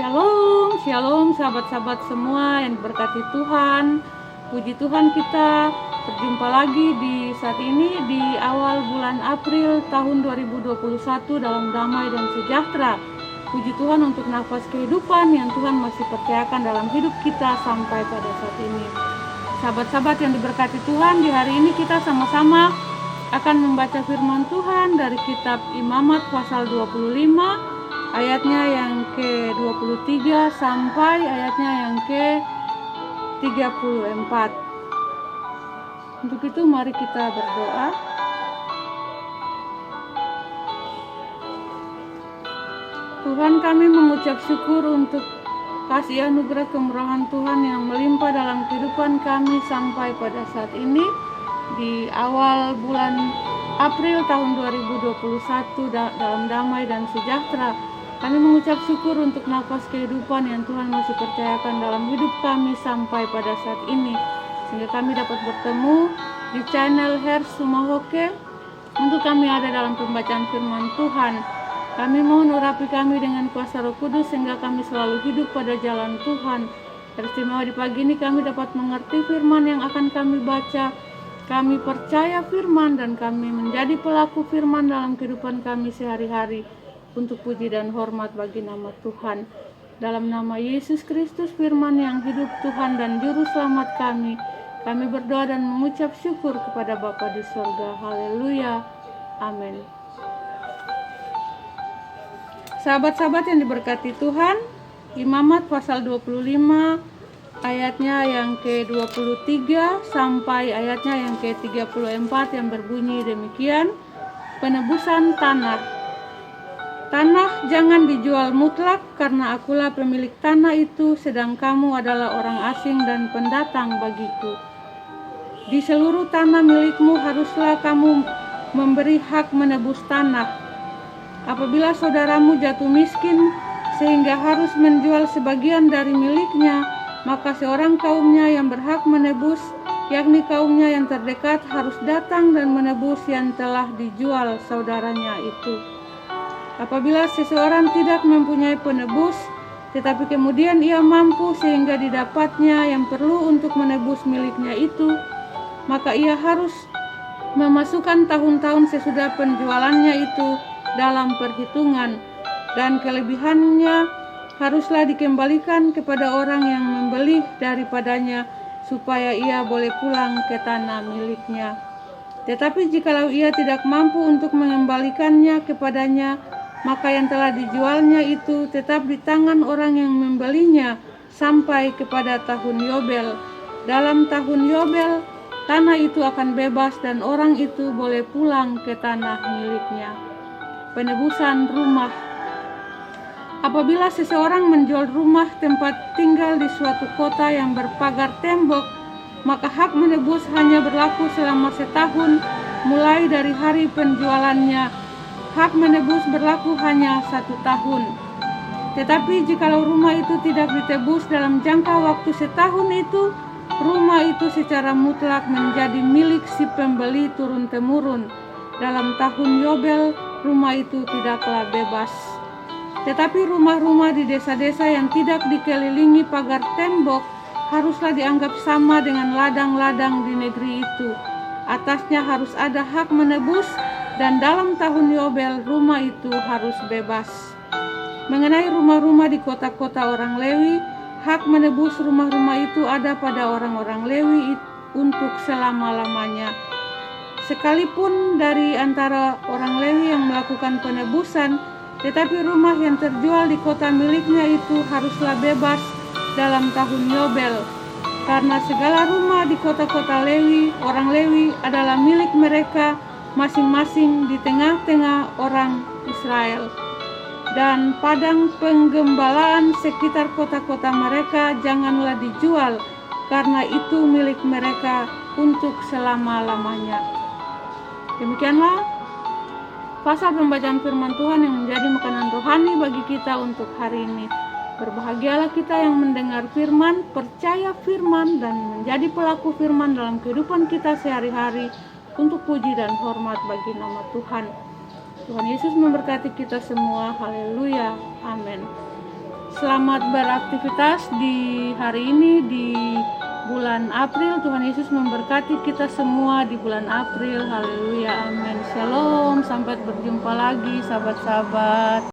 Shalom, shalom sahabat-sahabat semua yang diberkati Tuhan. Puji Tuhan, kita berjumpa lagi di saat ini di awal bulan April tahun 2021 dalam damai dan sejahtera. Puji Tuhan untuk nafas kehidupan yang Tuhan masih percayakan dalam hidup kita sampai pada saat ini. Sahabat-sahabat yang diberkati Tuhan, di hari ini kita sama-sama akan membaca firman Tuhan dari kitab Imamat pasal 25 ayatnya yang ke-23 sampai ayatnya yang ke-34. Untuk itu mari kita berdoa. Tuhan, kami mengucap syukur untuk kasih anugerah kemurahan Tuhan yang melimpah dalam kehidupan kami sampai pada saat ini di awal bulan April tahun 2021 dalam damai dan sejahtera. Kami mengucap syukur untuk nafas kehidupan yang Tuhan masih percayakan dalam hidup kami sampai pada saat ini, sehingga kami dapat bertemu di channel Her Sumahoke untuk kami ada dalam pembacaan firman Tuhan. Kami mohon urapi kami dengan kuasa Roh Kudus sehingga kami selalu hidup pada jalan Tuhan. Teristimewa di pagi ini kami dapat mengerti firman yang akan kami baca. Kami percaya firman dan kami menjadi pelaku firman dalam kehidupan kami sehari-hari. Untuk puji dan hormat bagi nama Tuhan. Dalam nama Yesus Kristus, firman yang hidup Tuhan dan Juru Selamat kami berdoa dan mengucap syukur kepada Bapa di surga. Haleluya. Amin. Sahabat-sahabat yang diberkati Tuhan, Imamat pasal 25 ayatnya yang ke-23 sampai ayatnya yang ke-34 yang berbunyi demikian. Penebusan tanah. Tanah jangan dijual mutlak, karena akulah pemilik tanah itu, sedang kamu adalah orang asing dan pendatang bagiku. Di seluruh tanah milikmu haruslah kamu memberi hak menebus tanah. Apabila saudaramu jatuh miskin sehingga harus menjual sebagian dari miliknya, maka seorang kaumnya yang berhak menebus, yakni kaumnya yang terdekat, harus datang dan menebus yang telah dijual saudaranya itu. Apabila seseorang tidak mempunyai penebus, tetapi kemudian ia mampu sehingga didapatnya yang perlu untuk menebus miliknya itu, maka ia harus memasukkan tahun-tahun sesudah penjualannya itu dalam perhitungan, dan kelebihannya haruslah dikembalikan kepada orang yang membeli daripadanya, supaya ia boleh pulang ke tanah miliknya. Tetapi jikalau ia tidak mampu untuk mengembalikannya kepadanya, maka yang telah dijualnya itu tetap di tangan orang yang membelinya sampai kepada tahun Yobel. Dalam tahun Yobel, tanah itu akan bebas dan orang itu boleh pulang ke tanah miliknya. Penebusan rumah. Apabila seseorang menjual rumah tempat tinggal di suatu kota yang berpagar tembok, maka hak menebus hanya berlaku selama setahun mulai dari hari penjualannya. Hak menebus berlaku hanya 1 tahun. Tetapi jikalau rumah itu tidak ditebus dalam jangka waktu setahun itu, rumah itu secara mutlak menjadi milik si pembeli turun-temurun. Dalam tahun Yobel, rumah itu tidaklah bebas. Tetapi rumah-rumah di desa-desa yang tidak dikelilingi pagar tembok haruslah dianggap sama dengan ladang-ladang di negeri itu. Atasnya harus ada hak menebus, dan dalam tahun Yobel rumah itu harus bebas. Mengenai rumah-rumah di kota-kota orang Lewi, hak menebus rumah-rumah itu ada pada orang-orang Lewi untuk selama-lamanya. Sekalipun dari antara orang Lewi yang melakukan penebusan, tetapi rumah yang terjual di kota miliknya itu haruslah bebas dalam tahun Yobel. Karena segala rumah di kota-kota Lewi, orang Lewi adalah milik mereka masing-masing di tengah-tengah orang Israel. Dan padang penggembalaan sekitar kota-kota mereka janganlah dijual, karena itu milik mereka untuk selama-lamanya. Demikianlah pasal pembacaan firman Tuhan yang menjadi makanan rohani bagi kita untuk hari ini. Berbahagialah kita yang mendengar firman, percaya firman, dan menjadi pelaku firman dalam kehidupan kita sehari-hari, untuk puji dan hormat bagi nama Tuhan. Tuhan Yesus memberkati kita semua. Haleluya. Amin. Selamat beraktivitas di hari ini di bulan April. Tuhan Yesus memberkati kita semua di bulan April. Haleluya, amin. Shalom, sampai berjumpa lagi sahabat-sahabat.